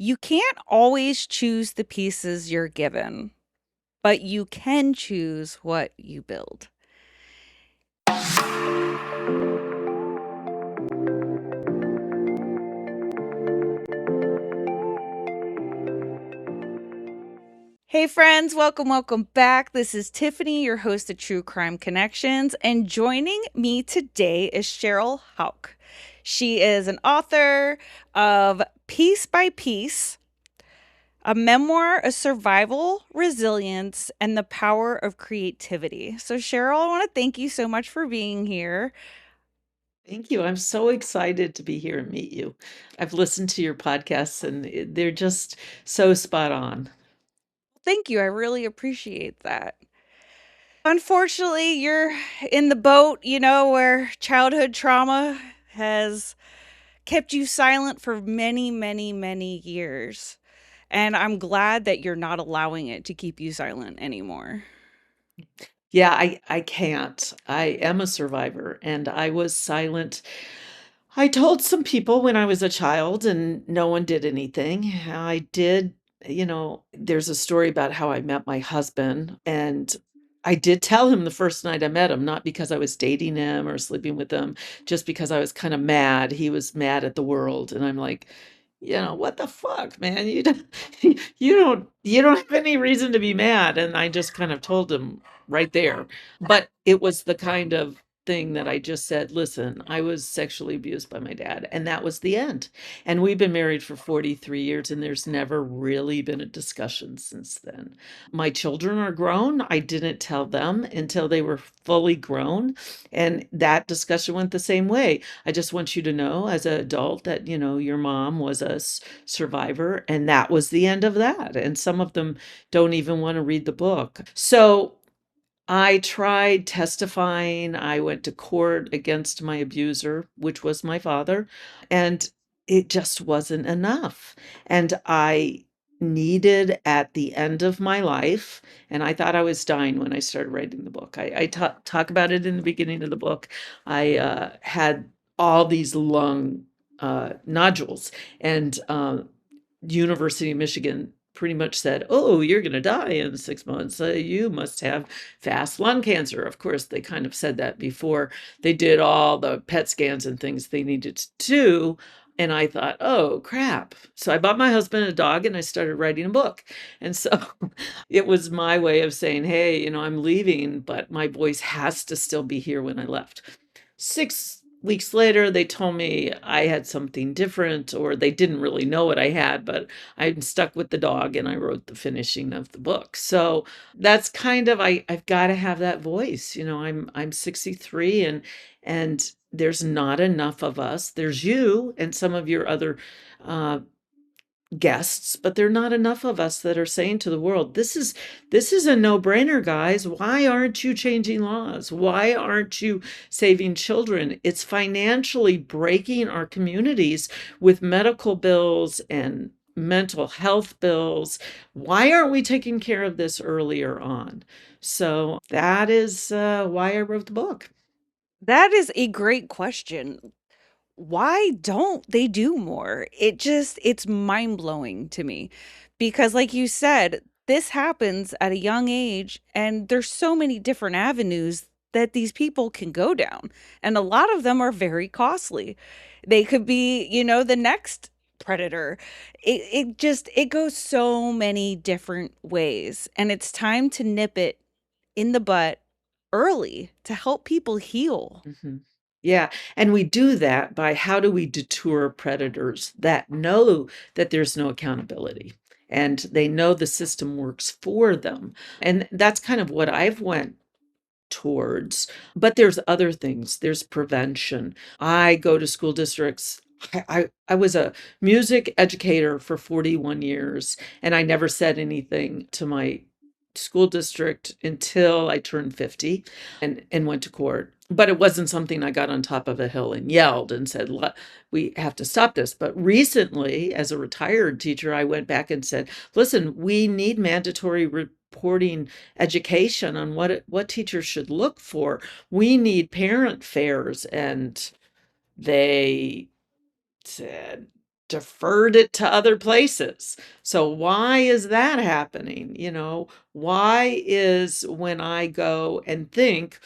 You can't always choose the pieces you're given, but you can choose what you build. Hey, friends, welcome back. This is Tiffany, your host of True Crime Connections, and joining me today is Cheryl Hauk. She is an author of Piece by Piece, a memoir of survival, resilience, and the power of creativity. So, Cheryl, I want to thank you so much for being here. Thank you. I'm so excited to be here and meet you. I've listened to your podcasts and they're just so spot on. Thank you. I really appreciate that. Unfortunately, you're in the boat, where childhood trauma has kept you silent for many, many, many years. And I'm glad that you're not allowing it to keep you silent anymore. Yeah, I can't. I am a survivor and I was silent. I told some people when I was a child and no one did anything. I did, there's a story about how I met my husband, and I did tell him the first night I met him, not because I was dating him or sleeping with him, just because I was kind of mad. He was mad at the world, and I'm like, what the fuck, man? You don't you don't have any reason to be mad. And I just kind of told him right there. But it was the kind of thing that I just said, listen, I was sexually abused by my dad, and that was the end. And we've been married for 43 years, and there's never really been a discussion since then. My children are grown. I didn't tell them until they were fully grown. And that discussion went the same way. I just want you to know as an adult that, your mom was a survivor, and that was the end of that. And some of them don't even want to read the book. So I tried testifying. I went to court against my abuser, which was my father, and it just wasn't enough. And I needed at the end of my life, and I thought I was dying when I started writing the book. I talk about it in the beginning of the book. I had all these lung nodules, and University of Michigan pretty much said, "Oh, you're going to die in 6 months. You must have fast lung cancer." Of course, they kind of said that before they did all the PET scans and things they needed to do. And I thought, oh, crap. So I bought my husband a dog and I started writing a book. And so it was my way of saying, hey, I'm leaving, but my voice has to still be here when I left. 6 weeks later, they told me I had something different, or they didn't really know what I had, but I'm stuck with the dog and I wrote the finishing of the book. So that's kind of I've got to have that voice. I'm 63, and there's not enough of us. There's you and some of your other uh guests, but there are not enough of us that are saying to the world, this is a no-brainer, guys. Why aren't you changing laws? Why aren't you saving children? It's financially breaking our communities with medical bills and mental health bills. Why aren't we taking care of this earlier on? So that is why I wrote the book. That is a great question. Why don't they do more? It's mind blowing to me because, like you said, this happens at a young age, and there's so many different avenues that these people can go down, and a lot of them are very costly. They could be, the next predator. It goes so many different ways, and it's time to nip it in the butt early to help people heal. Mhm. Yeah, and we do that by how do we deter predators that know that there's no accountability and they know the system works for them. And that's kind of what I've went towards. But there's other things. There's prevention. I go to school districts. I was a music educator for 41 years, and I never said anything to my school district until I turned 50 and went to court. But it wasn't something I got on top of a hill and yelled and said, we have to stop this. But recently, as a retired teacher, I went back and said, listen, we need mandatory reporting education on what teachers should look for. We need parent fairs. And they said, deferred it to other places. So why is that happening? Why is when I go and think,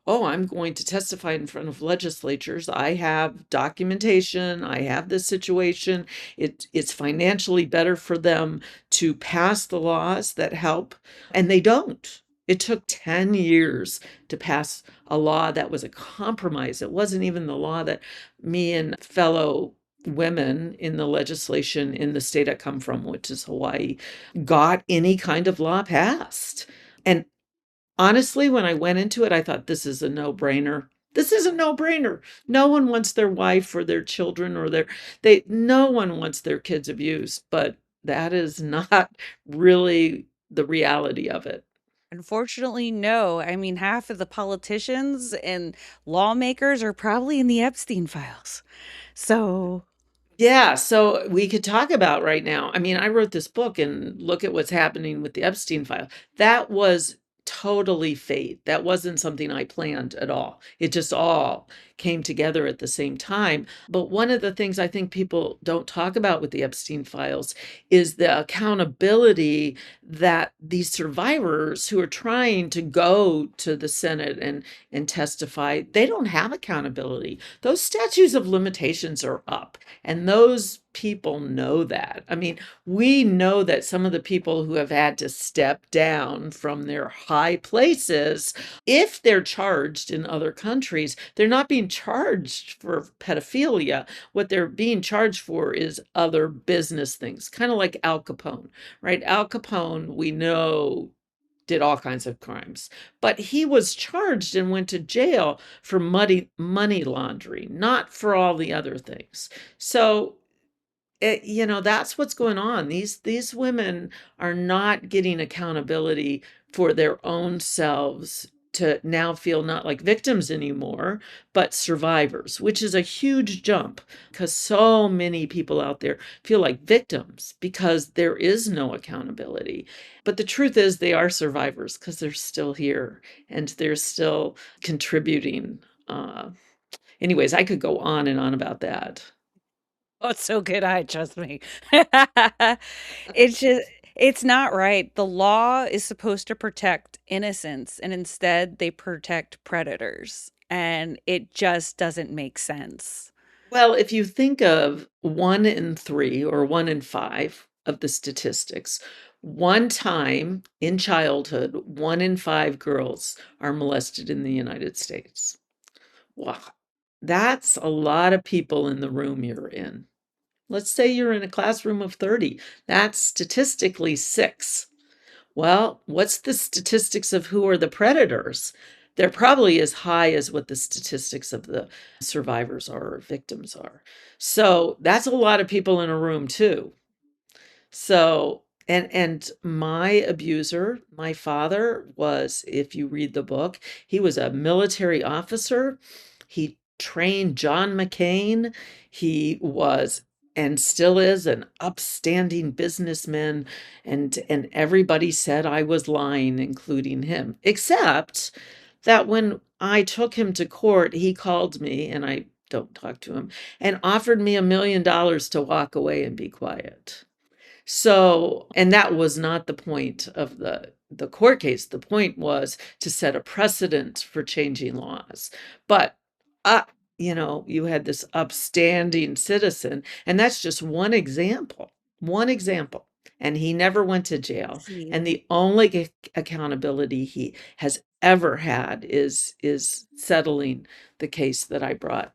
oh, I'm going to testify in front of legislatures, I have documentation, I have this situation, it's financially better for them to pass the laws that help, and they don't. It took 10 years to pass a law that was a compromise. It wasn't even the law that me and fellow women in the legislation in the state I come from, which is Hawaii, got any kind of law passed. And honestly, when I went into it, I thought this is a no-brainer. This is a no-brainer. No one wants their wife or their children or no one wants their kids abused, but that is not really the reality of it. Unfortunately, no. I mean, half of the politicians and lawmakers are probably in the Epstein files. So, Yeah, so we could talk about right now. I mean, I wrote this book and look at what's happening with the Epstein file. That was totally fate. That wasn't something I planned at all. It just all came together at the same time. But one of the things I think people don't talk about with the Epstein files is the accountability that these survivors who are trying to go to the Senate and testify, they don't have accountability. Those statutes of limitations are up. And those people know that. I mean, we know that some of the people who have had to step down from their high places, if they're charged in other countries, they're not being charged for pedophilia. What they're being charged for is other business things, kind of like Al Capone, right? Al Capone, we know, did all kinds of crimes, but he was charged and went to jail for money laundering, not for all the other things. So that's what's going on. These women are not getting accountability for their own selves to now feel not like victims anymore, but survivors, which is a huge jump because so many people out there feel like victims because there is no accountability. But the truth is they are survivors because they're still here and they're still contributing. Anyways, I could go on and on about that. oh, it's so good. I trust me. It's just, it's not right. The law is supposed to protect innocence, and instead they protect predators. And it just doesn't make sense. Well, if you think of 1 in 3 or 1 in 5 of the statistics, one time in childhood, 1 in 5 girls are molested in the United States. Wow, that's a lot of people in the room you're in. Let's say you're in a classroom of 30. That's statistically 6. Well, what's the statistics of who are the predators? They're probably as high as what the statistics of the survivors are or victims are. So that's a lot of people in a room too. So, and my abuser, my father was, if you read the book, he was a military officer. He trained John McCain. He was and still is an upstanding businessman, and everybody said I was lying, including him. Except that when I took him to court, he called me, and I don't talk to him, and offered me $1 million to walk away and be quiet. So, and that was not the point of the court case. The point was to set a precedent for changing laws. But uh, you had this upstanding citizen, and that's just one example. One example. And he never went to jail. See, And the only accountability he has ever had is settling the case that I brought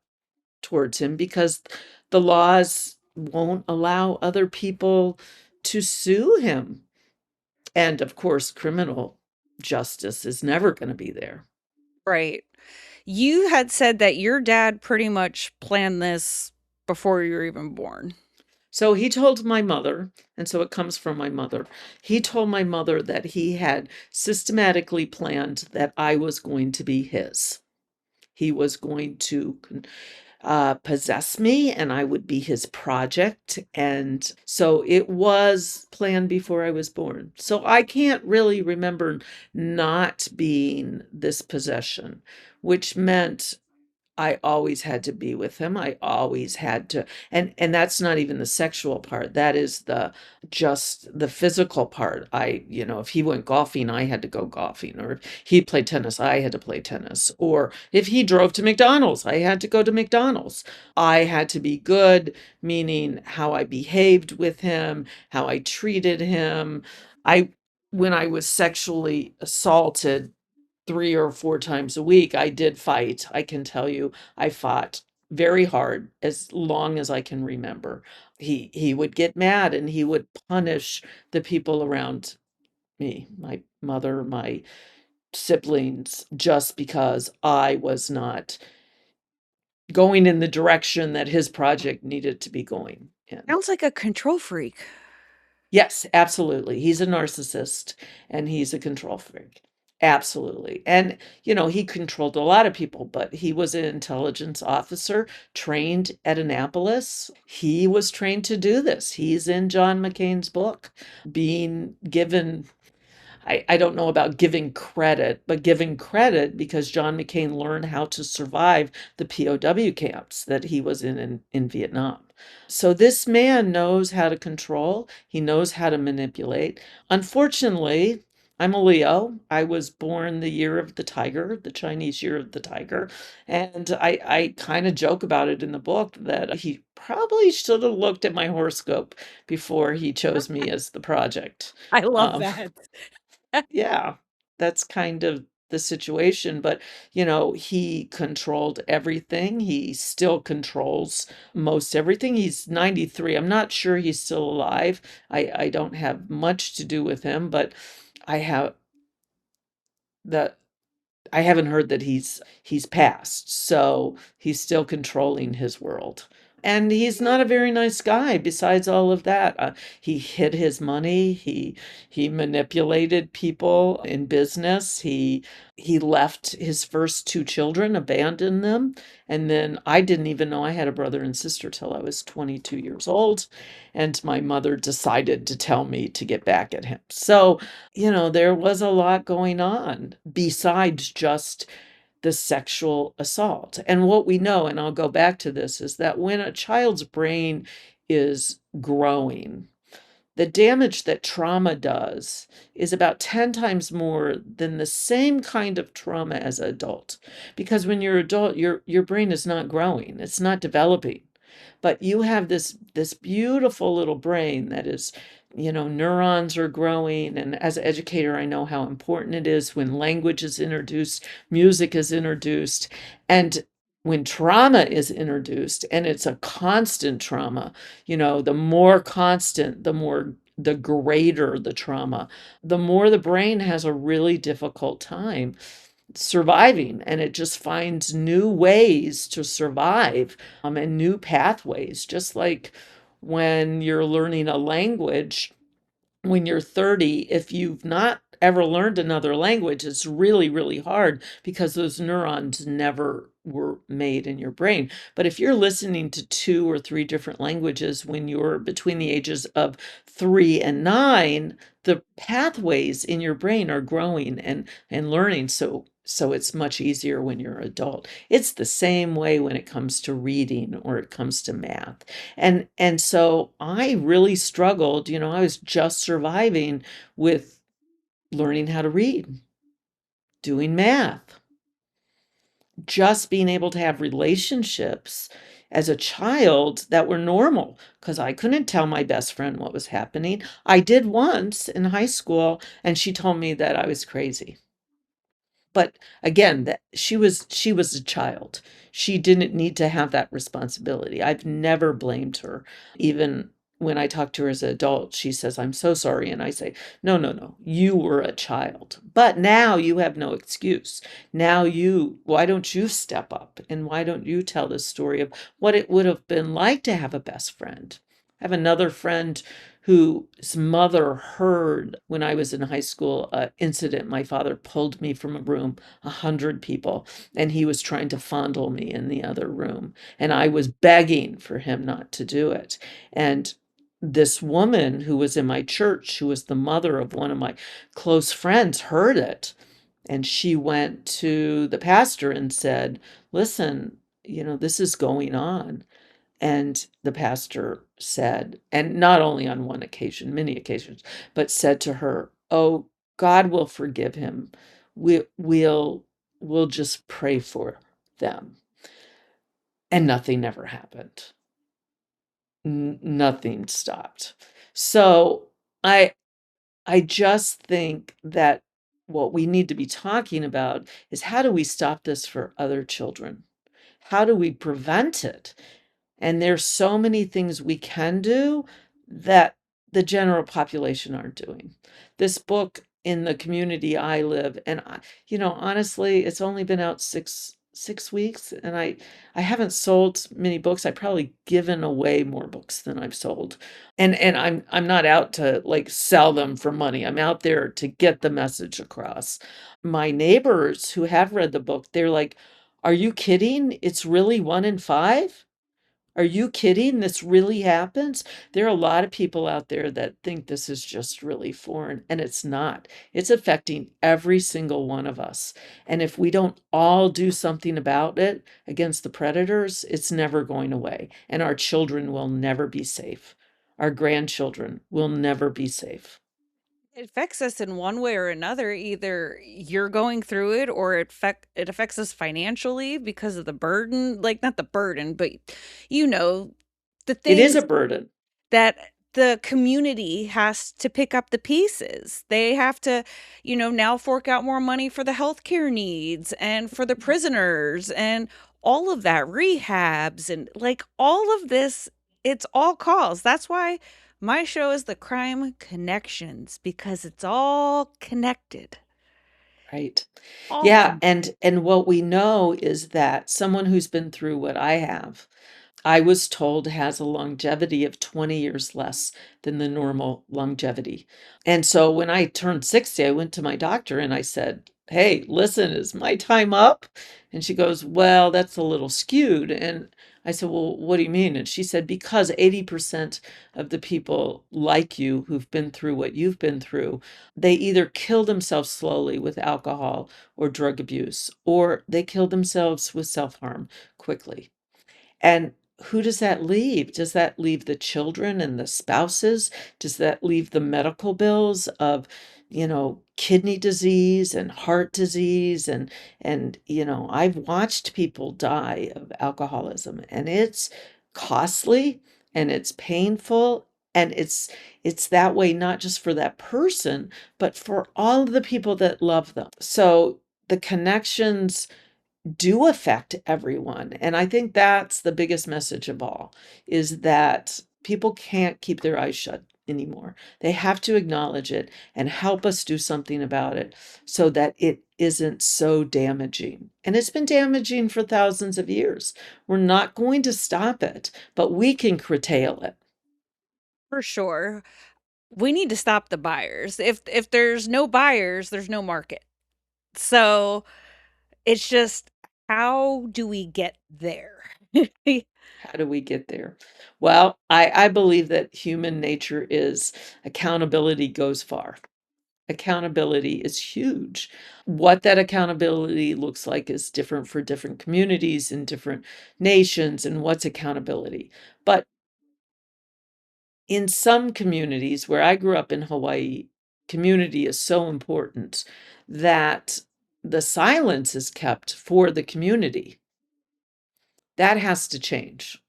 towards him because the laws won't allow other people to sue him. And of course, criminal justice is never going to be there. right. You had said that your dad pretty much planned this before you were even born. So he told my mother, and so it comes from my mother. He told my mother that he had systematically planned that I was going to be his. He was going to possess me and I would be his project. And so it was planned before I was born. So I can't really remember not being this possession, which meant I always had to be with him. I always had to, and that's not even the sexual part. That is the just the physical part. If he went golfing, I had to go golfing, or if he played tennis, I had to play tennis, or if he drove to McDonald's, I had to go to McDonald's. I had to be good, meaning how I behaved with him, how I treated him. I When I was sexually assaulted 3 or 4 times a week, I did fight. I can tell you, I fought very hard as long as I can remember. He would get mad and he would punish the people around me, my mother, my siblings, just because I was not going in the direction that his project needed to be going in. Sounds like a control freak. Yes, absolutely. He's a narcissist and he's a control freak. Absolutely. And, he controlled a lot of people, but he was an intelligence officer trained at Annapolis. He was trained to do this. He's in John McCain's book, being given I don't know about giving credit, but giving credit because John McCain learned how to survive the POW camps that he was in Vietnam. So this man knows how to control, he knows how to manipulate. Unfortunately, I'm a Leo. I was born the year of the tiger, the Chinese year of the tiger. And I kind of joke about it in the book that he probably should have looked at my horoscope before he chose me as the project. I love Um, that. yeah, that's kind of the situation, but, he controlled everything. He still controls most everything. He's 93. I'm not sure he's still alive. I don't have much to do with him, but I have the I haven't heard that he's passed, so he's still controlling his world. And he's not a very nice guy besides all of that. He hid his money, he manipulated people in business. He left his first 2 children, abandoned them, and then I didn't even know I had a brother and sister till I was 22 years old, and my mother decided to tell me to get back at him. So, there was a lot going on besides just the sexual assault. And what we know, and I'll go back to this, is that when a child's brain is growing, the damage that trauma does is about 10 times more than the same kind of trauma as an adult. Because when you're adult, your brain is not growing, it's not developing. But you have this beautiful little brain that is, neurons are growing. And as an educator, I know how important it is when language is introduced, music is introduced, and when trauma is introduced, and it's a constant trauma, the more constant, the greater the trauma, the more the brain has a really difficult time surviving, and it just finds new ways to survive, and new pathways, just like when you're learning a language when you're 30, if you've not ever learned another language, it's really, really hard because those neurons never were made in your brain. But if you're listening to 2 or 3 different languages when you're between the ages of 3 and 9, the pathways in your brain are growing and learning. So it's much easier when you're adult. It's the same way when it comes to reading or it comes to math. And so I really struggled, I was just surviving with learning how to read, doing math, just being able to have relationships as a child that were normal because I couldn't tell my best friend what was happening. I did once in high school, and she told me that I was crazy. But again, that she was a child. She didn't need to have that responsibility. I've never blamed her. Even when I talk to her as an adult, she says, "I'm so sorry." And I say, "No, no, no. You were a child. But now you have no excuse. Why don't you step up? And why don't you tell the story of what it would have been like to have a best friend?" I have another friend whose mother heard when I was in high school incident. My father pulled me from a room, 100 people, and he was trying to fondle me in the other room. And I was begging for him not to do it. And this woman who was in my church, who was the mother of one of my close friends, heard it. And she went to the pastor and said, "Listen, this is going on. And the pastor said, and not only on one occasion, many occasions, but said to her, "Oh, God will forgive him. We'll just pray for them." And nothing ever happened. Nothing stopped. So I I just think that what we need to be talking about is how do we stop this for other children? How do we prevent it? And there's so many things we can do that the general population aren't doing. This book in the community I live, and honestly, it's only been out six weeks, and I haven't sold many books. I've probably given away more books than I've sold. And I'm not out to like sell them for money. I'm out there to get the message across. My neighbors who have read the book, they're like, "Are you kidding? It's really one in five? Are you kidding? This really happens?" There are a lot of people out there that think this is just really foreign, and it's not. It's affecting every single one of us. And if we don't all do something about it against the predators, it's never going away. And our children will never be safe. Our grandchildren will never be safe. It affects us in one way or another. Either you're going through it or it affects us financially because of the burden, like not the burden, but you know, the It is a things burden, that the community has to pick up the pieces. They have to, now fork out more money for the healthcare needs and for the prisoners and all of that, rehabs and like all of this. It's all calls. That's why my show is the Crime Connections, because it's all connected. right? All Yeah, connected. and what we know is that someone who's been through what I have, I was told has a longevity of 20 years less than the normal longevity. And so when I turned 60, I went to my doctor and I said, "Hey, listen, is my time up?" And she goes, "Well, that's a little skewed." And I said, "Well, what do you mean?" And she said, "Because 80% of the people like you who've been through what you've been through, they either kill themselves slowly with alcohol or drug abuse, or they kill themselves with self-harm quickly." And who does that leave? Does that leave the children and the spouses? Does that leave the medical bills of, kidney disease and heart disease and I've watched people die of alcoholism, and it's costly and it's painful, and it's that way not just for that person, but for all of the people that love them. So the connections do affect everyone. And I think that's the biggest message of all, is that people can't keep their eyes shut anymore. They have to acknowledge it and help us do something about it so that it isn't so damaging. And it's been damaging for thousands of years. We're not going to stop it, but we can curtail it. For sure. We need to stop the buyers. If there's no buyers, there's no market. So it's just, how do we get there? How do we get there? Well, I believe that human nature is accountability goes far. Accountability is huge. What that accountability looks like is different for different communities and different nations, and what's accountability. But in some communities, where I grew up in Hawaii, community is so important that the silence is kept for the community. That has to change,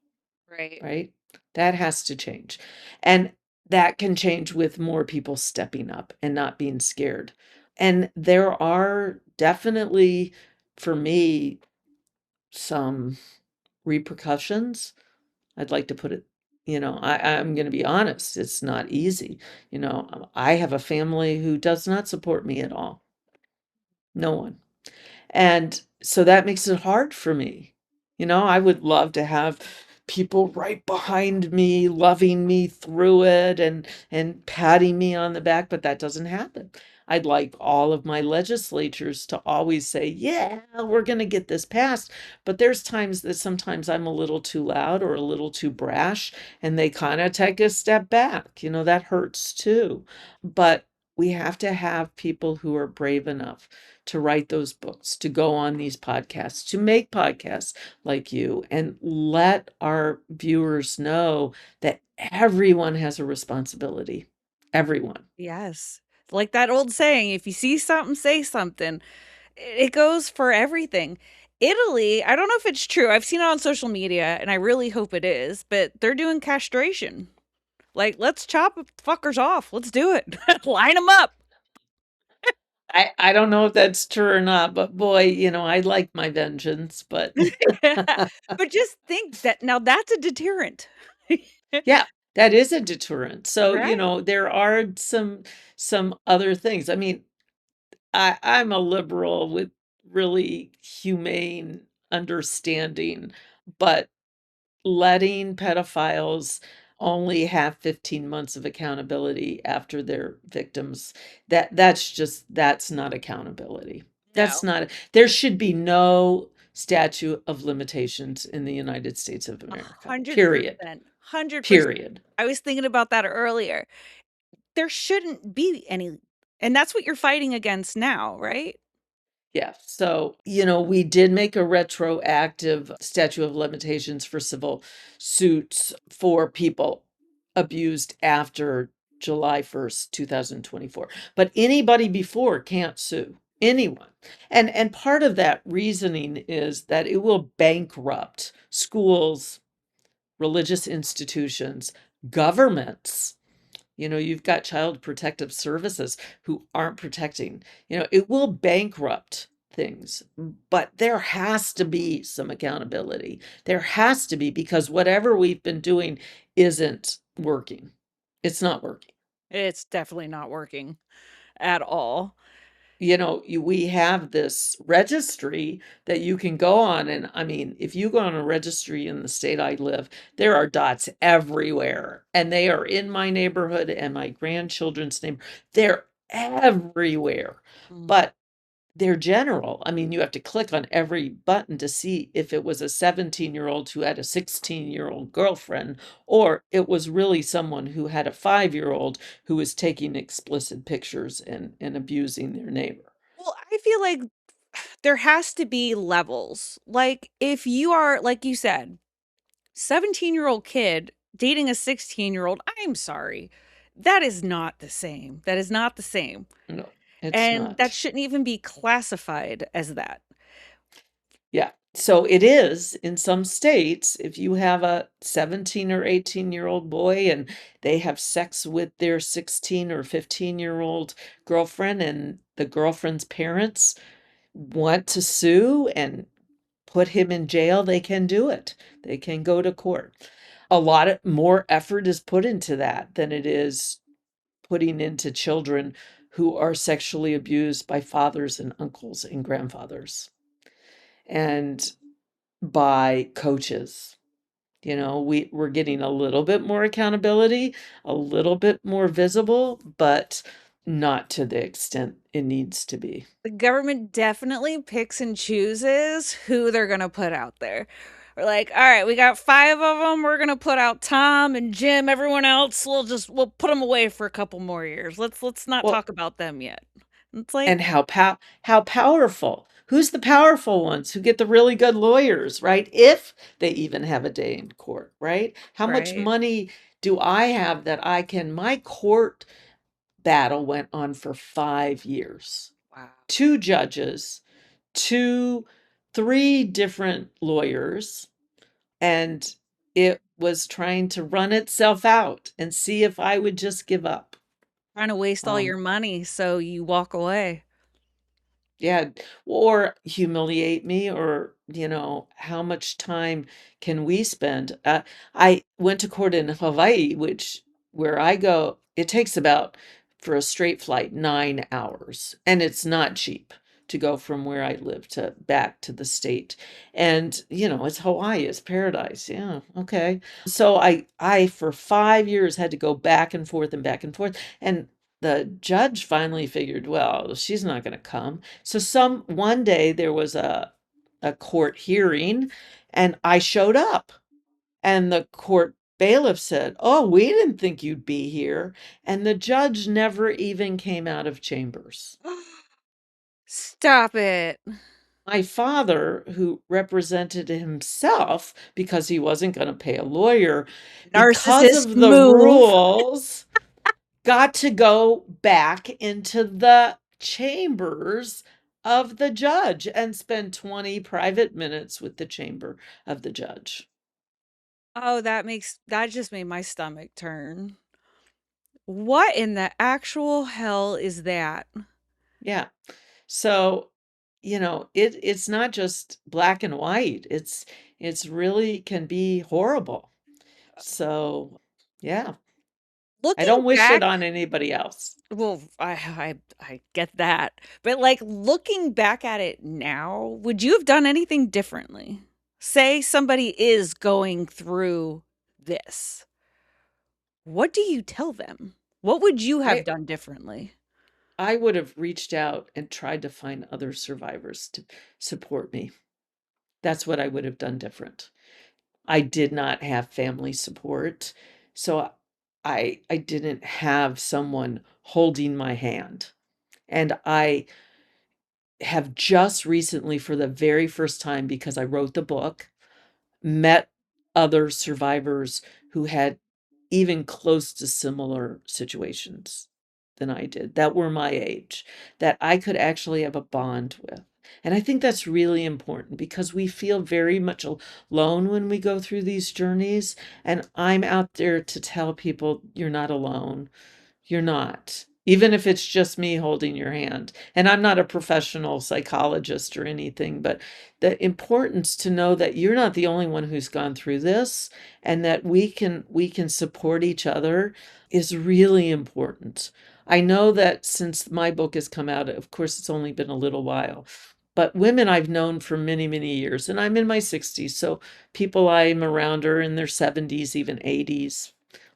Right. right? That has to change. And that can change with more people stepping up and not being scared. And there are definitely, for me, some repercussions. I'd like to put it, I'm going to be honest, it's not easy. I have a family who does not support me at all. No one. And so that makes it hard for me. I would love to have people right behind me, loving me through it and patting me on the back, but that doesn't happen. I'd like all of my legislatures to always say, "Yeah, we're going to get this passed." But there's times that sometimes I'm a little too loud or a little too brash, and they kind of take a step back. That hurts too. But we have to have people who are brave enough to write those books, to go on these podcasts, to make podcasts like you, and let our viewers know that everyone has a responsibility. Everyone. Yes. Like that old saying, if you see something, say something. It goes for everything. Italy, I don't know if it's true. I've seen it on social media and I really hope it is, but they're doing castration. Like, let's chop fuckers off. Let's do it. Line them up. I don't know if that's true or not, but boy, I like my vengeance, but But just think that now that's a deterrent. yeah, that is a deterrent. So, Right? there are some other things. I mean, I'm a liberal with really humane understanding, but letting pedophiles only have 15 months of accountability after they're victims, that's not accountability. That's No. not There should be no statute of limitations in the United States of America. Period. 100%. 100%. Period. I was thinking about that earlier. There shouldn't be any, and that's what you're fighting against now, right? Yeah. So, we did make a retroactive statute of limitations for civil suits for people abused after July 1st, 2024. But anybody before can't sue anyone. And part of that reasoning is that it will bankrupt schools, religious institutions, governments. You've got child protective services who aren't protecting. It will bankrupt things, but there has to be some accountability. There has to be, because whatever we've been doing isn't working. It's not working. It's definitely not working at all. We have this registry that you can go on. And I mean, if you go on a registry in the state I live, there are dots everywhere. And they are in my neighborhood and my grandchildren's neighborhood. They're everywhere. Mm. But they're general. I mean, you have to click on every button to see if it was a 17-year-old who had a 16-year-old girlfriend, or it was really someone who had a 5-year-old who was taking explicit pictures and abusing their neighbor. Well, I feel like there has to be levels. Like, if you are, like you said, 17-year-old kid dating a 16-year-old, I'm sorry. That is not the same. That is not the same. No, it's And that not. shouldn't even be classified as that. Yeah. So it is in some states, if you have a 17 or 18-year-old boy and they have sex with their 16 or 15-year-old girlfriend, and the girlfriend's parents want to sue and put him in jail, they can do it. They can go to court. A lot of more effort is put into that than it is putting into children who are sexually abused by fathers and uncles and grandfathers and by coaches. We're getting a little bit more accountability, a little bit more visible, but not to the extent it needs to be. The government definitely picks and chooses who they're gonna put out there. We're like, all right, we got 5 of them. We're gonna put out Tom and Jim. Everyone else, we'll put them away for a couple more years. Let's not Well, talk about them yet. It's like, and how powerful. Who's the powerful ones who get the really good lawyers, right? If they even have a day in court, right? How much right? money do I have that my court battle went on for 5 years. Wow. 2 judges, 2 3 different lawyers, and it was trying to run itself out and see if I would just give up. Trying to waste all Um, your money so you walk away. yeah, or humiliate me, or, how much time can we spend? I went to court in Hawaii, where I go, it takes about, for a straight flight, 9 hours, and it's not cheap to go from where I live to back to the state. And, it's Hawaii, it's paradise. Yeah, okay. So I for 5 years had to go back and forth and back and forth, and the judge finally figured, well, she's not going to come. So one day there was a court hearing, and I showed up, and the court bailiff said, "Oh, we didn't think you'd be here." And the judge never even came out of chambers. Stop it. My father, who represented himself because he wasn't going to pay a lawyer, because Narcissist of the move. rules, got to go back into the chambers of the judge and spend 20 private minutes with the chamber of the judge. Oh, that just made my stomach turn. What in the actual hell is that? Yeah. So, it's not just black and white. It's really can be horrible. So, yeah, I Looking don't wish it back, on anybody else. well, I get that. But like looking back at it now, would you have done anything differently? Say somebody is going through this. What do you tell them? What would you have I done differently? I would have reached out and tried to find other survivors to support me. That's what I would have done different. I did not have family support, so I didn't have someone holding my hand. And I have just recently, for the very first time, because I wrote the book, met other survivors who had even close to similar situations than I did, that were my age, that I could actually have a bond with. And I think that's really important because we feel very much alone when we go through these journeys. And I'm out there to tell people you're not alone. You're not. Even if it's just me holding your hand. And I'm not a professional psychologist or anything, but the importance to know that you're not the only one who's gone through this and that we can support each other is really important. I know that since my book has come out, of course it's only been a little while, but women I've known for many, many years, and I'm in my 60s, so people I'm around are in their 70s, even 80s,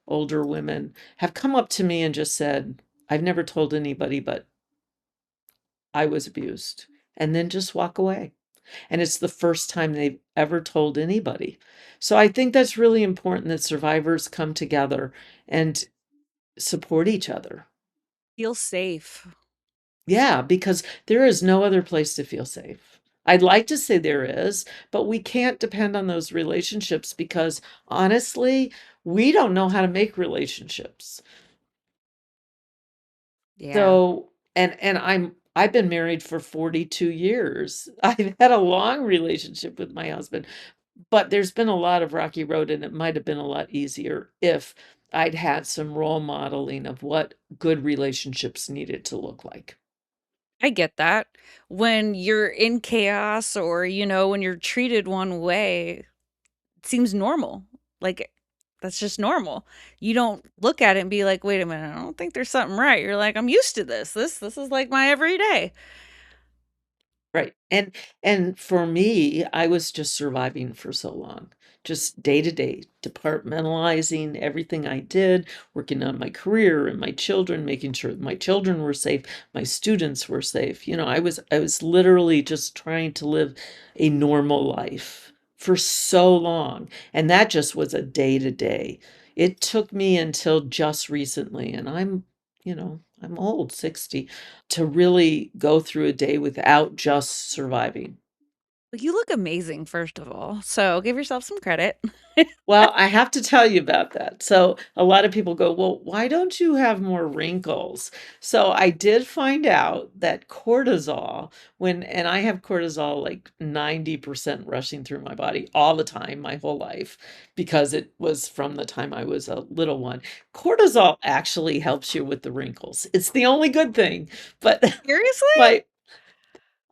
older women have come up to me and just said, "I've never told anybody, but I was abused," and then just walk away. And it's the first time they've ever told anybody. So I think that's really important that survivors come together and support each other. Feel safe. Yeah, because there is no other place to feel safe. I'd like to say there is, but we can't depend on those relationships because honestly, we don't know how to make relationships. Yeah. So, and I've been married for 42 years. I've had a long relationship with my husband, but there's been a lot of rocky road and it might have been a lot easier if I'd had some role modeling of what good relationships needed to look like. I get that. When you're in chaos or, when you're treated one way, it seems normal. Like, that's just normal. You don't look at it and be like, "Wait a minute, I don't think there's something right." You're like, "I'm used to this. This is like my everyday." Right. And for me, I was just surviving for so long. Just day to day, departmentalizing everything I did, working on my career and my children, making sure my children were safe, my students were safe. I was literally just trying to live a normal life for so long. And that just was a day to day. It took me until just recently, and I'm old, 60, to really go through a day without just surviving. Well, you look amazing, first of all, so give yourself some credit. Well, I have to tell you about that. So, a lot of people go, "Well, why don't you have more wrinkles?" So, I did find out that cortisol, and I have cortisol like 90% rushing through my body all the time, my whole life, because it was from the time I was a little one. Cortisol actually helps you with the wrinkles. It's the only good thing. But Seriously? my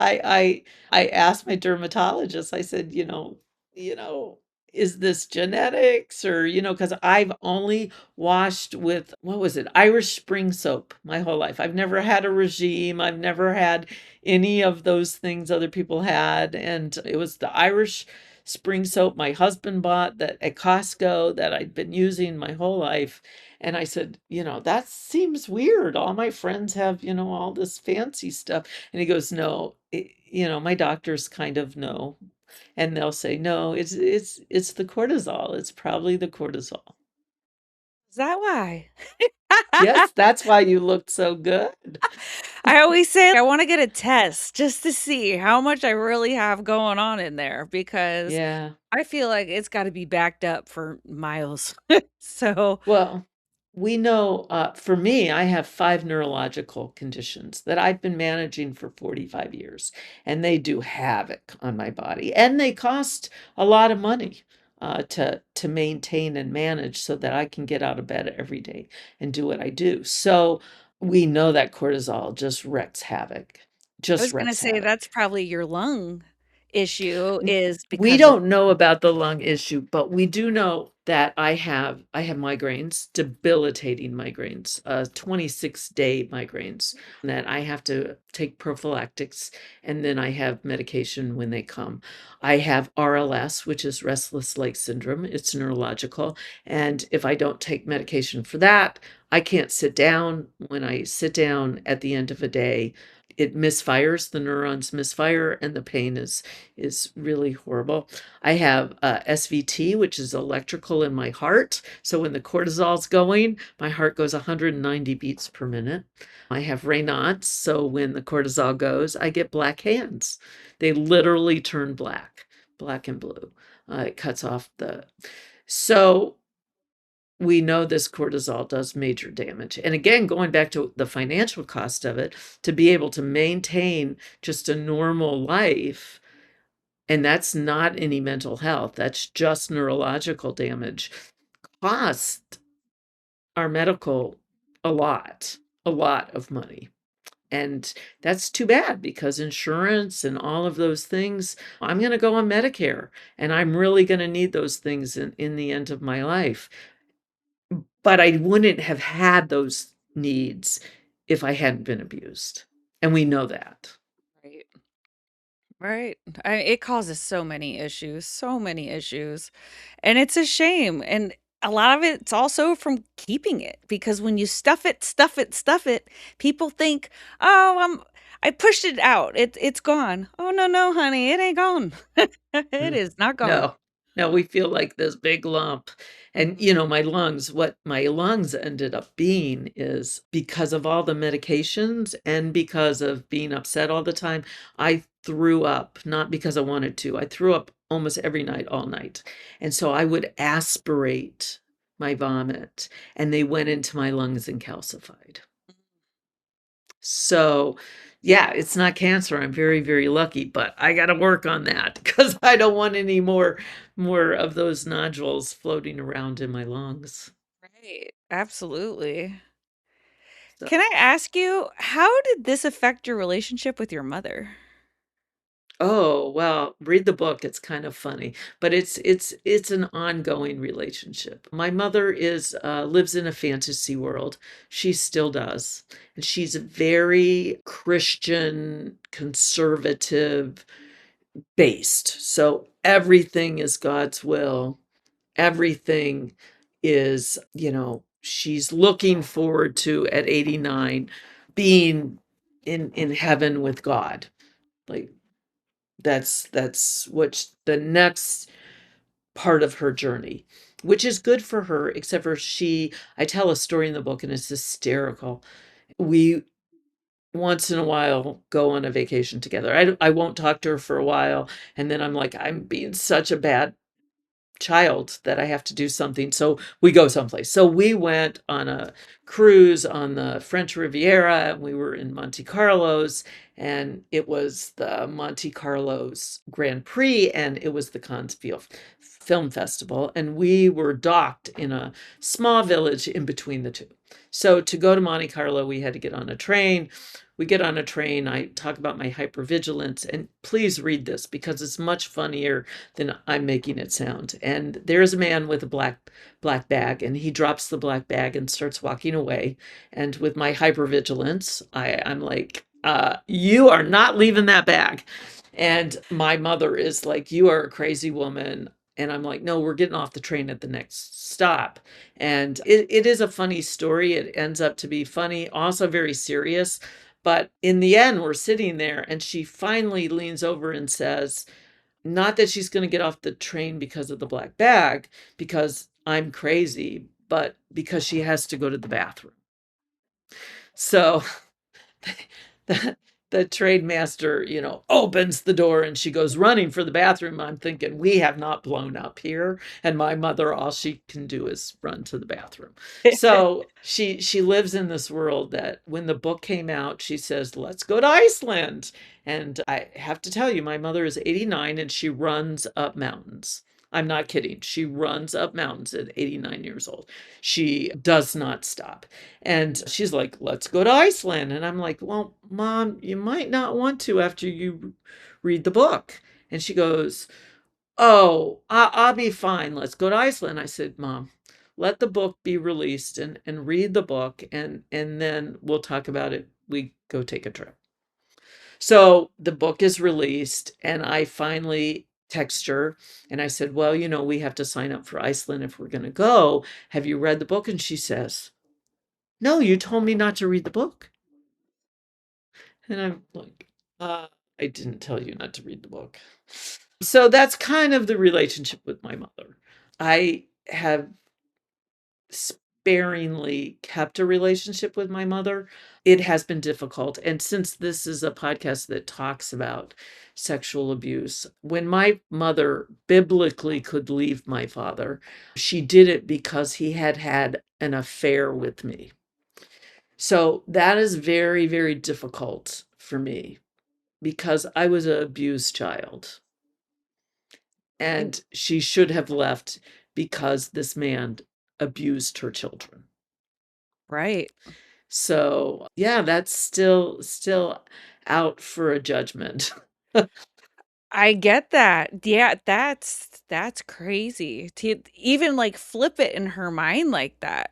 I asked my dermatologist, I said, "Is this genetics or," because 'cause I've only washed with, what was it? Irish Spring soap my whole life. I've never had a regime. I've never had any of those things other people had, and it was the Irish Spring soap my husband bought that at Costco that I'd been using my whole life, and I said, "That seems weird. All my friends have, all this fancy stuff." And he goes, "No, my doctors kind of know." And they'll say, "No, it's the cortisol. It's probably the cortisol." Is that why? Yes, that's why you looked so good. I always say I wanna get a test just to see how much I really have going on in there because Yeah. I feel like it's gotta be backed up for miles. So Well, we know, for me, I have 5 neurological conditions that I've been managing for 45 years, and they do havoc on my body, and they cost a lot of money, to maintain and manage so that I can get out of bed every day and do what I do. So, we know that cortisol just wreaks havoc, I just was gonna wreaks say havoc. that's probably your lung issue is We because of don't know about the lung issue, but we do know that I have migraines, debilitating migraines, 26-day migraines, that I have to take prophylactics, and then I have medication when they come. I have RLS, which is restless leg syndrome. It's neurological, and if I don't take medication for that, I can't sit down. When I sit down at the end of a day, it misfires, the neurons misfire, and the pain is really horrible. I have SVT, which is electrical in my heart. So when the cortisol's going, my heart goes 190 beats per minute. I have Raynaud's. So when the cortisol goes, I get black hands. They literally turn black, black and blue. It cuts off the. So we know this cortisol does major damage. And again, going back to the financial cost of it, to be able to maintain just a normal life, and that's not any mental health, that's just neurological damage, cost our medical a lot of money. And that's too bad because insurance and all of those things, I'm going to go on Medicare and I'm really going to need those things in the end of my life. But I wouldn't have had those needs if I hadn't been abused. And we know that. right, right. It causes so many issues, so many issues, and it's a shame, and a lot of it's also from keeping it because when you stuff it, stuff it, stuff it, people think, "Oh, I pushed it out. It's gone." Oh, no, no, honey, it ain't gone. It Mm. is not gone. No. No, we feel like this big lump. And, Mhm. my lungs, what my lungs ended up being is because of all the medications and because of being upset all the time, I threw up, not because I wanted to. I threw up almost every night, all night. And so I would aspirate my vomit, and they went into my lungs and calcified. So, yeah, it's not cancer. I'm very, very lucky, but I gotta work on that because I don't want any more of those nodules floating around in my lungs. Right, absolutely. So, Can I ask you, how did this affect your relationship with your mother? oh, well, read the book. It's kind of funny, but it's an ongoing relationship. My mother is lives in a fantasy world. She still does, and she's very Christian, conservative based. So everything is God's will. Everything is, she's looking forward to at 89 being in heaven with God. Like that's what the next part of her journey, which is good for her, except for I tell a story in the book and it's hysterical. We once in a while go on a vacation together. I won't talk to her for a while, and then I'm like, I'm being such a bad child that I have to do something. So we go someplace. So we went on a cruise on the French Riviera, and we were in Monte Carlos, and it was the Monte Carlos Grand Prix, and it was the Cannes Film Festival, and we were docked in a small village in between the two. So to go to Monte Carlo, we had to get on a train. We get on a train. I talk about my hypervigilance, and please read this because it's much funnier than I'm making it sound. And there's a man with a black bag, and he drops the black bag and starts walking away. And with my hypervigilance, I'm like, you are not leaving that bag. And my mother is like, you are a crazy woman. And I'm like, no, we're getting off the train at the next stop. And it is a funny story. It ends up to be funny, also very serious. But in the end, we're sitting there, and she finally leans over and says, not that she's going to get off the train because of the black bag, because I'm crazy, but because she has to go to the bathroom. So the the trade master, opens the door and she goes running for the bathroom. I'm thinking, we have not blown up here. And my mother, all she can do is run to the bathroom. So she lives in this world that when the book came out, she says, let's go to Iceland. And I have to tell you, my mother is 89 and she runs up mountains. I'm not kidding. She runs up mountains at 89 years old. She does not stop. And she's like, let's go to Iceland. And I'm like, well, Mom, you might not want to after you read the book. And she goes, oh, I'll be fine. Let's go to Iceland. I said, Mom, let the book be released and read the book, and then we'll talk about it. We go take a trip. So the book is released, and I finally text her and I said, well, we have to sign up for Iceland if we're going to go. Have you read the book? And she says, no, you told me not to read the book. And I'm like, I didn't tell you not to read the book. So that's kind of the relationship with my mother. I have sparingly kept a relationship with my mother. It has been difficult. And since this is a podcast that talks about sexual abuse, when my mother biblically could leave my father, she did it because he had had an affair with me. So that is very, very difficult for me because I was an abused child And and she should have left because this man abused her children. right. So, yeah, that's still out for a judgment. I get that. Yeah, that's crazy to even, like, flip it in her mind like that,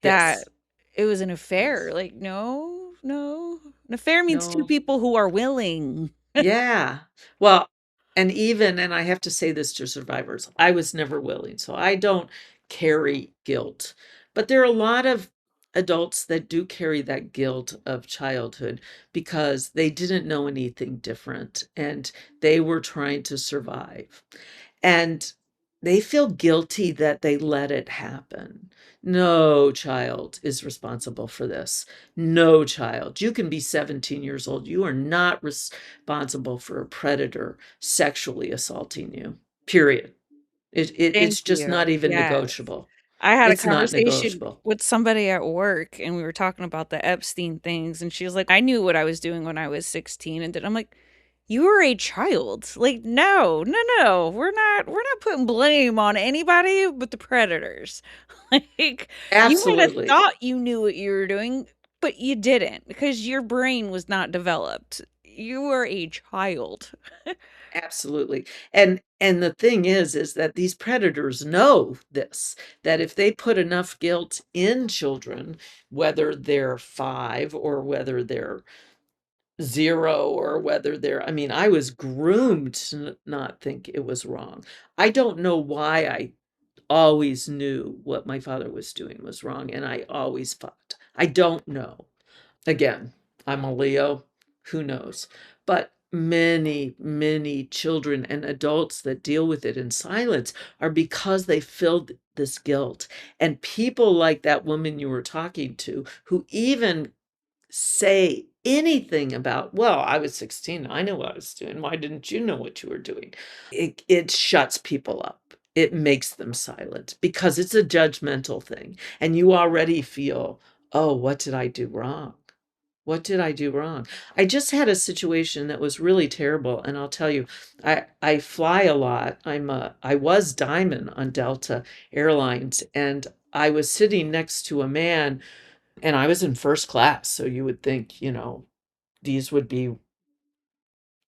that Yes. it was an affair, Yes. like, no, no. An affair means 2 No. people who are willing. Yeah. Well, and I have to say this to survivors, I was never willing, so I don't carry guilt. But there are a lot of adults that do carry that guilt of childhood because they didn't know anything different and they were trying to survive. And they feel guilty that they let it happen. No child is responsible for this. No child. You can be 17 years old. You are not responsible for a predator sexually assaulting you. Period. Thank It's just you. not even Yes. negotiable. I had a It's not conversation negotiable. with somebody at work, and we were talking about the Epstein things, and she was like, "I knew what I was doing when I was 16," and then I'm like, "You were a child. Like, no, no, no. We're not putting blame on anybody but the predators." Like, you might have Absolutely. thought you knew what you were doing, but you didn't because your brain was not developed. You were a child. Absolutely. And the thing is that these predators know this, that if they put enough guilt in children, whether they're 5 or whether they're 0 or whether they're I mean, I was groomed to not think it was wrong. I don't know why I always knew what my father was doing was wrong, and I always fought. I don't know. Again, I'm a Leo, who knows? But many, many children and adults that deal with it in silence are because they filled this guilt. And people like that woman you were talking to, who even say anything about, well, I was 16, I know what I was doing. Why didn't you know what you were doing? It shuts people up. It makes them silent because it's a judgmental thing. And you already feel, oh, what did I do wrong? What did I do wrong? I just had a situation that was really terrible, and I'll tell you, I fly a lot. I was Diamond on Delta Airlines, and I was sitting next to a man, and I was in first class, so you would think, these would be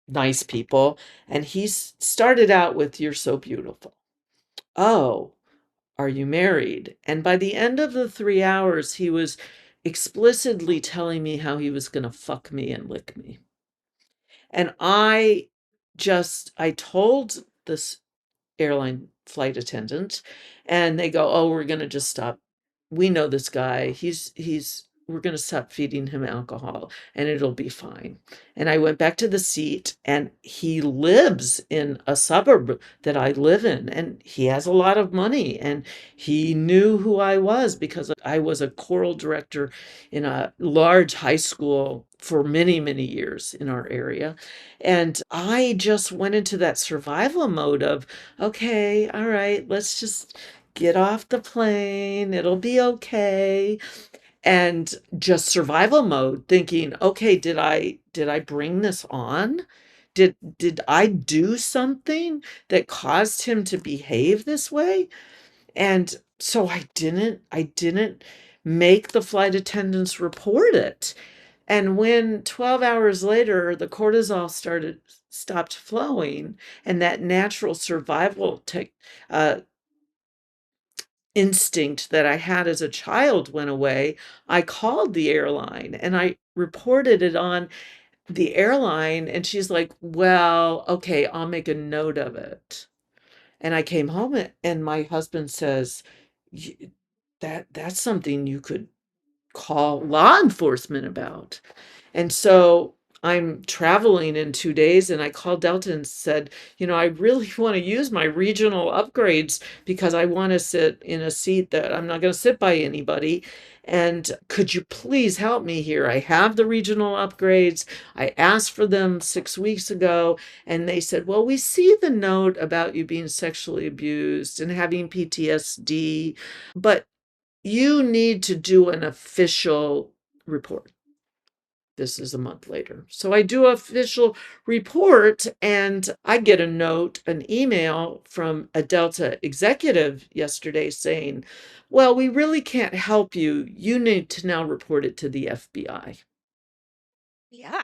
nice people. And he started out with, "You're so beautiful." "Oh, are you married?" And by the end of the 3 hours, he was explicitly telling me how he was gonna fuck me and lick me. And I told this airline flight attendant, and they go, "Oh, we're gonna just stop. We know this guy. He's we're going to stop feeding him alcohol and it'll be fine. And I went back to the seat, and he lives in a suburb that I live in, and he has a lot of money, and he knew who I was because I was a choral director in a large high school for many, many years in our area. And I just went into that survival mode of, okay, all right, let's just get off the plane. It'll be okay. And just survival mode, thinking, okay, did I bring this on? Did I do something that caused him to behave this way? And so I didn't make the flight attendants report it. And when 12 hours later the cortisol stopped flowing, and that natural survival instinct that I had as a child went away, I called the airline and I reported it on the airline. And she's like, well, okay, I'll make a note of it. And I came home, and my husband says, that's something you could call law enforcement about. And so I'm traveling in 2 days, and I called Delta and said, I really want to use my regional upgrades because I want to sit in a seat that I'm not going to sit by anybody. And could you please help me here? I have the regional upgrades. I asked for them 6 weeks ago, and they said, well, we see the note about you being sexually abused and having PTSD, but you need to do an official report. This is a month later. So I do an official report, and I get a note, an email from a Delta executive yesterday saying, well, we really can't help you. You need to now report it to the FBI. Yeah.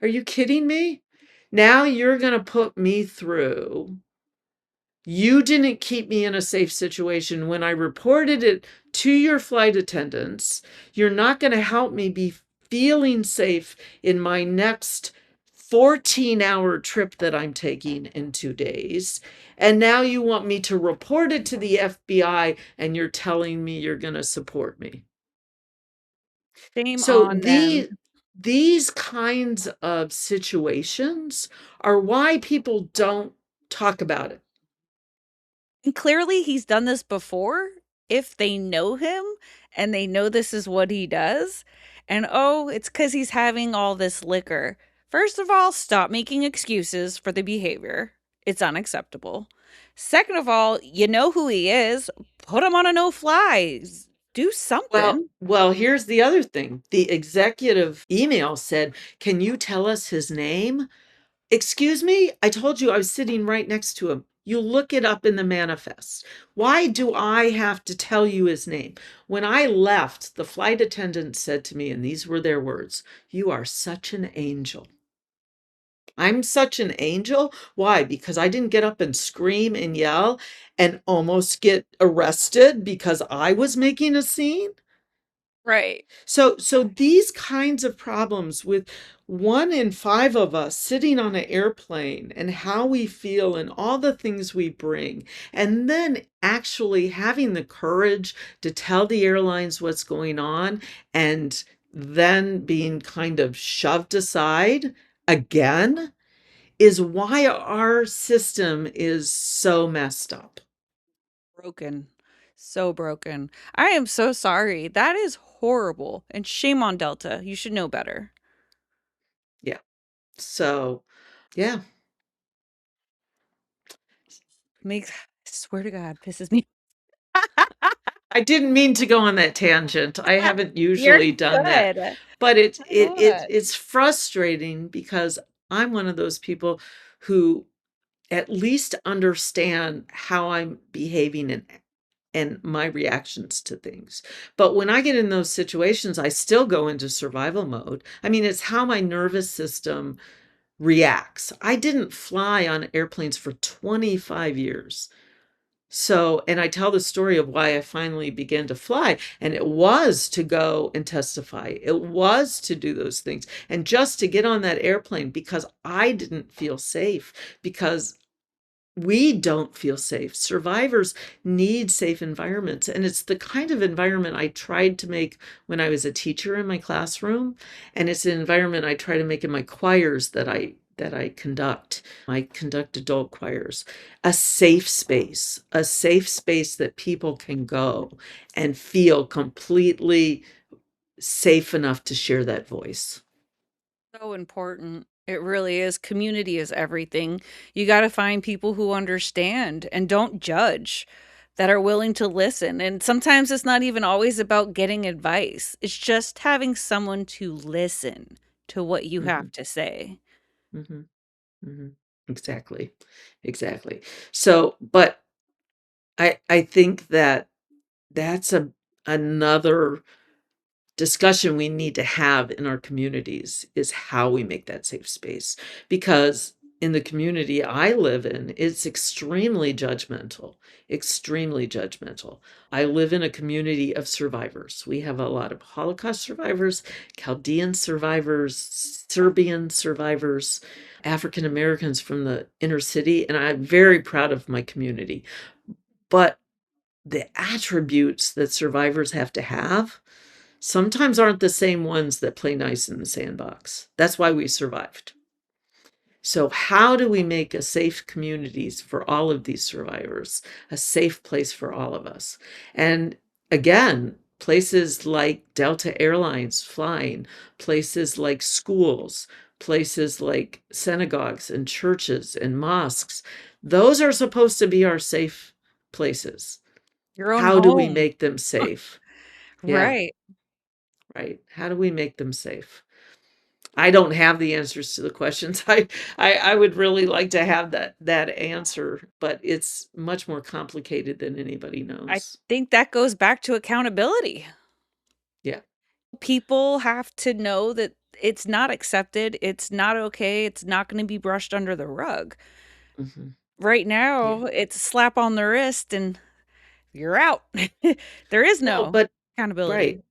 Are you kidding me? Now you're going to put me through. You didn't keep me in a safe situation when I reported it to your flight attendants. You're not going to help me be feeling safe in my next 14-hour trip that I'm taking in 2 days. And now you want me to report it to the FBI, and you're telling me you're going to support me. Shame So on them. these kinds of situations are why people don't talk about it. And clearly he's done this before if they know him and they know this is what he does. And oh, it's because he's having all this liquor. First of all, stop making excuses for the behavior. It's unacceptable. Second of all, you know who he is. Put him on a no flies. Do Well, something. well, here's the other thing. The executive email said, "Can you tell us his name?" Excuse me? I told you I was sitting right next to him. You look it up in the manifest. Why do I have to tell you his name? When I left, the flight attendant said to me, and these were their words, "You are such an angel." I'm such an angel. Why? Because I didn't get up and scream and yell and almost get arrested because I was making a scene. Right. So these kinds of problems with 1 in 5 of us sitting on an airplane, and how we feel and all the things we bring, and then actually having the courage to tell the airlines what's going on, and then being kind of shoved aside again, is why our system is so messed up. Broken. So broken. I am so sorry. That is horrible. And shame on Delta. You should know better. Yeah. So, yeah. Makes, I swear to God, pisses me. I didn't mean to go on that tangent. I haven't You're usually done that. good. But Why not? it's frustrating because I'm one of those people who at least understand how I'm behaving and my reactions to things. But when I get in those situations, I still go into survival mode. I mean, it's how my nervous system reacts. I didn't fly on airplanes for 25 years. So, and I tell the story of why I finally began to fly, and it was to go and testify. It was to do those things, and just to get on that airplane because I didn't feel safe, because we don't feel safe. Survivors need safe environments. And it's the kind of environment I tried to make when I was a teacher in my classroom. And it's an environment I try to make in my choirs that I conduct. I conduct adult choirs. A safe space that people can go and feel completely safe enough to share that voice. So important. It really is. Community is everything. You got to find people who understand and don't judge, that are willing to listen. And sometimes it's not even always about getting advice, it's just having someone to listen to what you Hmm. have to say. Hmm. Hmm. Exactly. Exactly. So, but I think that that's another discussion we need to have in our communities is how we make that safe space. Because in the community I live in, it's extremely judgmental. I live in a community of survivors. We have a lot of Holocaust survivors, Chaldean survivors, Serbian survivors, African Americans from the inner city, and I'm very proud of my community. But the attributes that survivors have to have sometimes aren't the same ones that play nice in the sandbox. That's why we survived. So, how do we make a safe communities for all of these survivors, a safe place for all of us? And again, places like Delta Airlines flying, places like schools, places like synagogues and churches and mosques, those are supposed to be our safe places. Your own How do we home. make them safe? Yeah, Right. right. How do we make them safe? I don't have the answers to the questions. I would really like to have that answer, but it's much more complicated than anybody I knows. think that goes back to accountability. Yeah. People have to know that it's not accepted, it's not okay, it's not going to be brushed under the rug. Hmm. Right Yeah. now, it's a slap on the wrist and you're out. There is No, no but accountability. right.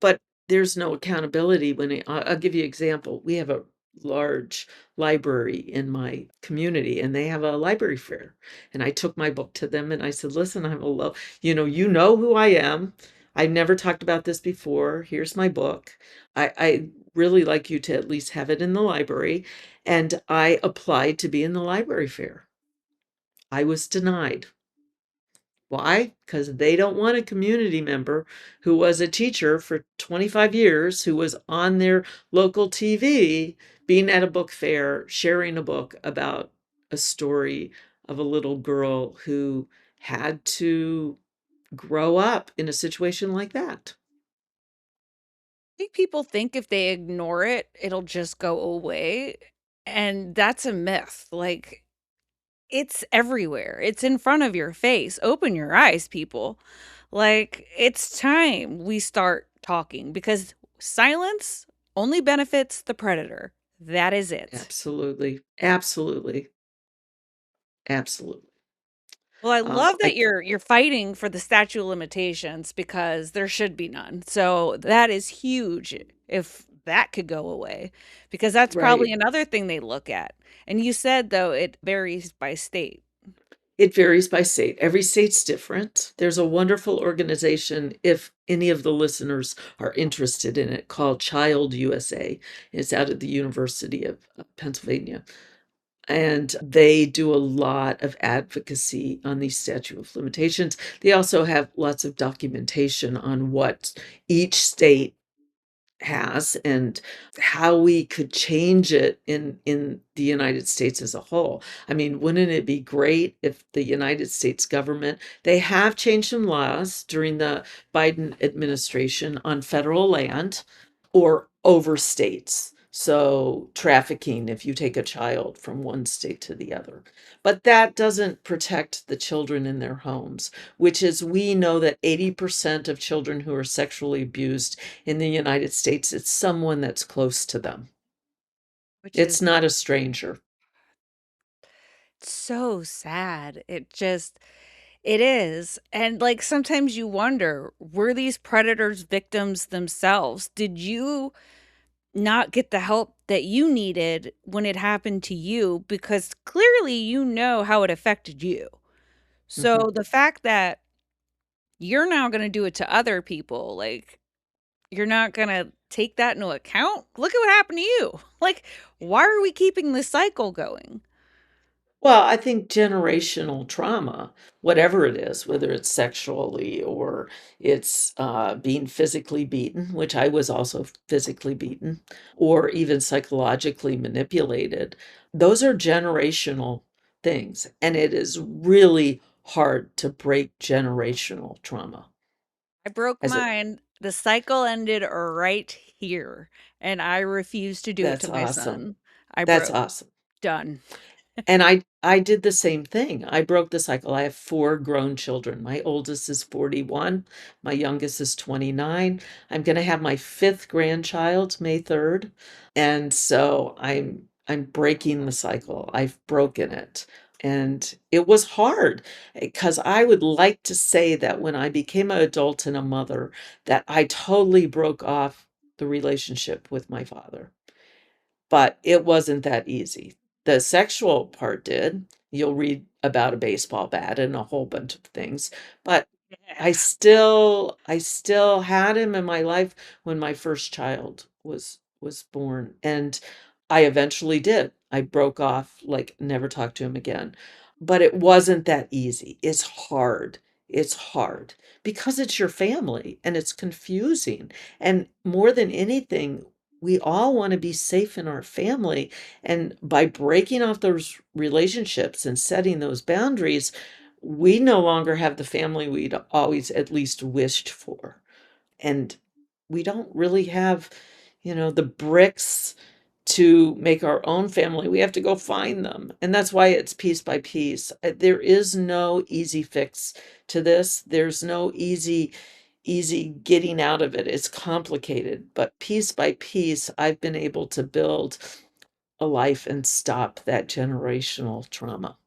But there's no accountability when I'll give you an example. We have a large library in my community and they have a library fair. And I took my book to them and I said, listen, I have a low, you know who I am. I've never talked about this before. Here's my book. I really like you to at least have it in the library. And I applied to be in the library fair. I was denied. Why? Because they don't want a community member who was a teacher for 25 years, who was on their local TV, being at a book fair, sharing a book about a story of a little girl who had to grow up in a situation like that. I think people think if they ignore it, it'll just go away, and that's a myth. Like, it's everywhere. It's in front of your face. Open your eyes, people. Like, it's time we start talking because silence only benefits the predator. That is it. Absolutely. Absolutely. Absolutely. Well, I love I that you're fighting for the statute of limitations because there should be none. So that is huge if that could go away because that's probably right. another thing they look at. And you said though it varies by state, It varies by state. Every state's different. There's a wonderful organization, if any of the listeners are interested in it, called Child USA. It's out at the University of Pennsylvania. And they do a lot of advocacy on these statute of limitations. They also have lots of documentation on what each state has and how we could change it in the United States as a whole. I mean, wouldn't it be great if the United States government, they have changed some laws during the Biden administration on federal land or over states. So trafficking if you take a child from one state to the other. But that doesn't protect the children in their homes, which is we know that 80% of children who are sexually abused in the United States, it's someone that's close to them. which It's is not a stranger. so sad. It is. And like sometimes you wonder, were these predators victims themselves? Did you not get the help that you needed when it happened to you because clearly you know how it affected you. Mhm. So the fact that you're now gonna do it to other people, like, you're not gonna take that into account? Look at what happened to you. Like, why are we keeping this cycle going? Well, I think generational trauma, whatever it is, whether it's sexually or it's being physically beaten, which I was also physically beaten, or even psychologically manipulated, those are generational things. And it is really hard to break generational trauma. I broke As it, mine. The cycle ended right here, and I refuse to do it that's to my awesome. son. I That's broke. awesome. Done. And I did the same thing. I broke the cycle. I have 4 grown children. My oldest is 41, my youngest is 29. I'm gonna have my 5th grandchild May 3rd, and so I'm breaking the cycle. I've broken it, and it was hard because I would like to say that when I became an adult and a mother, that I totally broke off the relationship with my father. But it wasn't that easy. The sexual part did. You'll read about a baseball bat and a whole bunch of things, but Yeah. I still had him in my life when my first child was born, and I eventually did. I broke off, like, never talked to him again. But it wasn't that easy. It's hard. It's hard because it's your family and it's confusing. And more than anything, we all want to be safe in our family. And by breaking off those relationships and setting those boundaries, we no longer have the family we'd always at least wished for. And we don't really have, the bricks to make our own family. We have to go find them. And that's why it's piece by piece. There is no easy fix to this. There's no easy getting out of it. It's complicated, but piece by piece, I've been able to build a life and stop that generational trauma.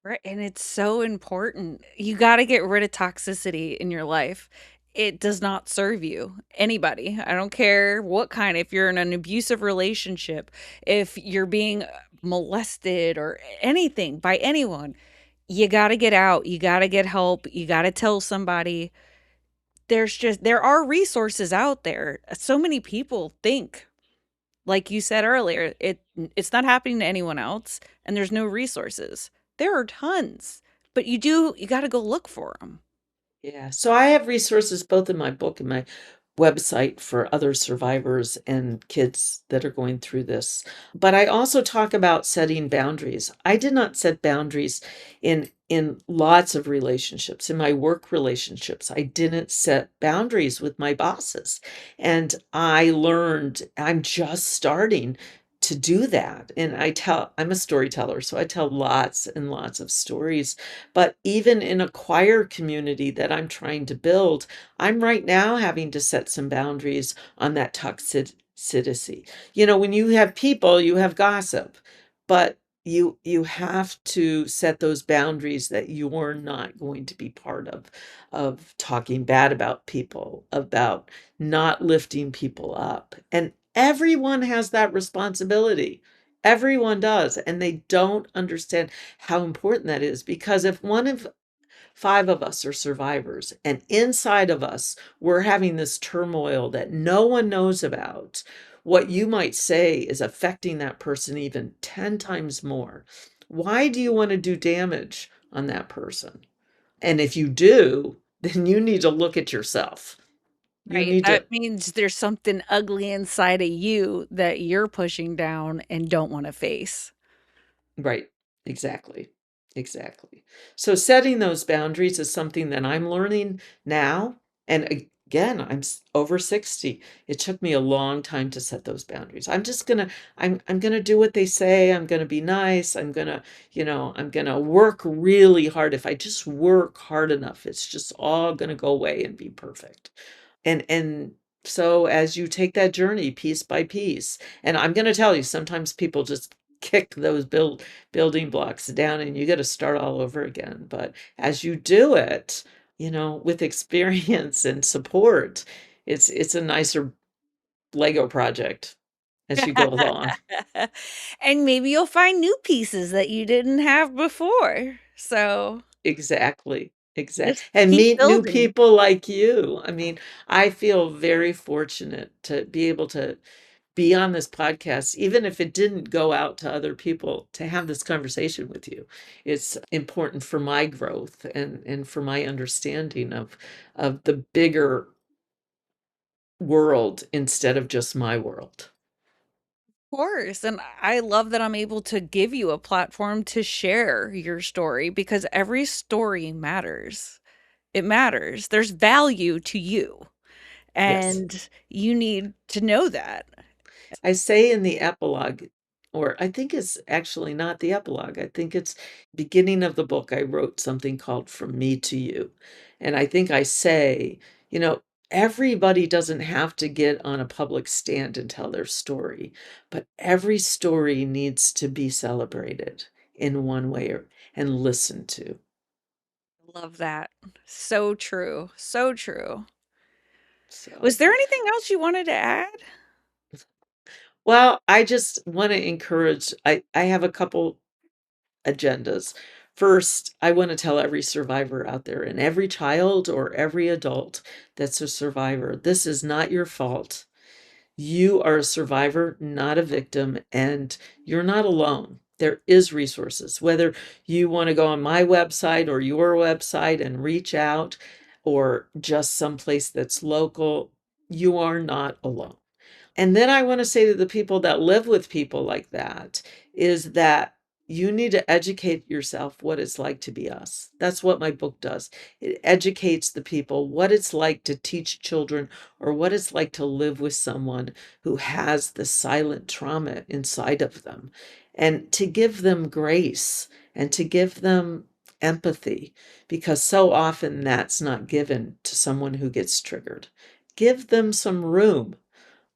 Right, and it's so important. You gotta get rid of toxicity in your life. It does not serve you, anybody. I don't care what kind, if you're in an abusive relationship, if you're being molested or anything by anyone, you gotta get out. You gotta get help. You gotta tell somebody. There are resources out there. So many people think, like you said earlier, it's not happening to anyone else, and there's no resources. There are tons, but you gotta go look for them. Yeah, so I have resources both in my book and my website for other survivors and kids that are going through this. But I also talk about setting boundaries. I did not set boundaries in lots of relationships. In my work relationships, I didn't set boundaries with my bosses. And I learned I'm just starting to do that. And I'm a storyteller, so I tell lots and lots of stories, but even in a choir community that I'm trying to build, I'm right now having to set some boundaries on that toxicity. When you have people, you have gossip, but you have to set those boundaries that you're not going to be part of talking bad about people, about not lifting people up. And everyone has that responsibility. Everyone does, and they don't understand how important that is, because if one of 5 of us are survivors, and inside of us, we're having this turmoil that no one knows about, what you might say is affecting that person even 10 times more. Why do you want to do damage on that person? And if you do, then you need to look at yourself. You Right, need to. that means there's something ugly inside of you that you're pushing down and don't wanna face. Right. Exactly. Exactly. So setting those boundaries is something that I'm learning now. And again, over 60. It took me a long time to set those boundaries. I'm gonna do what they say. I'm gonna be nice. I'm gonna work really hard. If I just work hard enough, it's just all gonna go away and be perfect. And so as you take that journey piece by piece, and I'm gonna tell you, sometimes people just kick those building blocks down and you gotta start all over again. But as you do it, with experience and support, it's a nicer Lego project as you go along. And maybe you'll find new pieces that you didn't have before. So, Exactly, just and keep meet new building. people like you. I mean, I feel very fortunate to be able to be on this podcast, even if it didn't go out to other people, to have this conversation with you. It's important for my growth and for my understanding of the bigger world instead of just my world. Course, and I love that I'm able to give you a platform to share your story because every story matters. It matters. There's value to you, Yes. and you need to know that. I say in the epilogue, or I think it's actually not the epilogue. I think it's beginning of the book. I wrote something called From Me to You. And I think I say, you know, everybody doesn't have to get on a public stand and tell their story, but every story needs to be celebrated in one way or and listened to. Love that. So true. So true. So, Was there anything else you wanted to add? well, I just want to encourage, I have a couple agendas. First, I want to tell every survivor out there and every child or every adult that's a survivor, this is not your fault. You are a survivor, not a victim, and you're not alone. There is resources. Whether you want to go on my website or your website and reach out or just someplace that's local, you are not alone. And then I want to say to the people that live with people like that is that you need to educate yourself what it's like to be us. That's what my book does. It educates the people what it's like to teach children or what it's like to live with someone who has the silent trauma inside of them and to give them grace and to give them empathy because so often that's not given to someone who gets triggered. Give them some room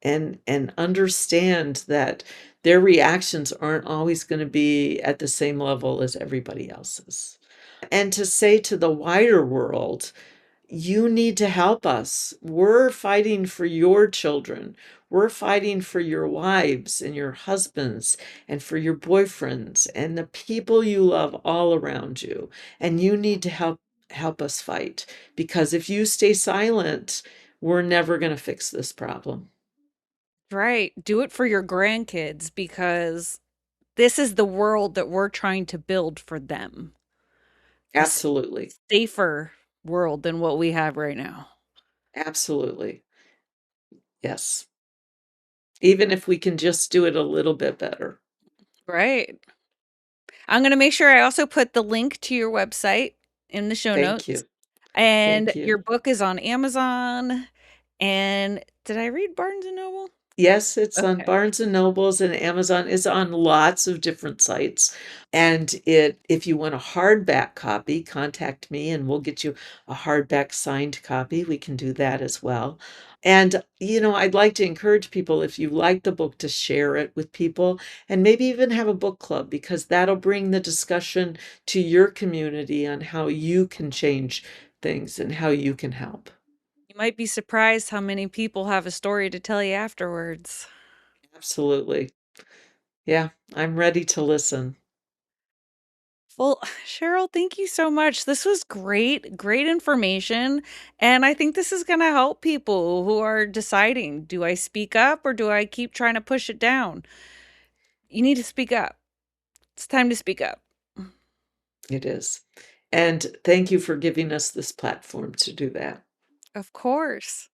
and understand that their reactions aren't always going to be at the same level as everybody else's. And to say to the wider world, you need to help us. We're fighting for your children. We're fighting for your wives and your husbands and for your boyfriends and the people you love all around you. And you need to help us fight because if you stay silent, we're never going to fix this problem. Right. Do it for your grandkids because this is the world that we're trying to build for them. A Absolutely. safer world than what we have right now. Absolutely. Yes. Even if we can just do it a little bit better. Right. I'm gonna make sure I also put the link to your website in the show Thank notes, you. and Thank you. your book is on Amazon, and did I read Barnes& and Noble? Yes, it's on Okay. Barnes& and Nobles and Amazon. It's on lots of different sites. And if you want a hardback copy, contact me and we'll get you a hardback signed copy. We can do that as well. And, I'd like to encourage people, if you like the book, to share it with people and maybe even have a book club because that'll bring the discussion to your community on how you can change things and how you can help. You might be surprised how many people have a story to tell you afterwards. Absolutely. Yeah, I'm ready to listen. Well, Cheryl, thank you so much. This was great, great information, and I think this is gonna help people who are deciding, do I speak up or do I keep trying to push it down? You need to speak up. It's time to speak up. It is. And thank you for giving us this platform to do that. Of course.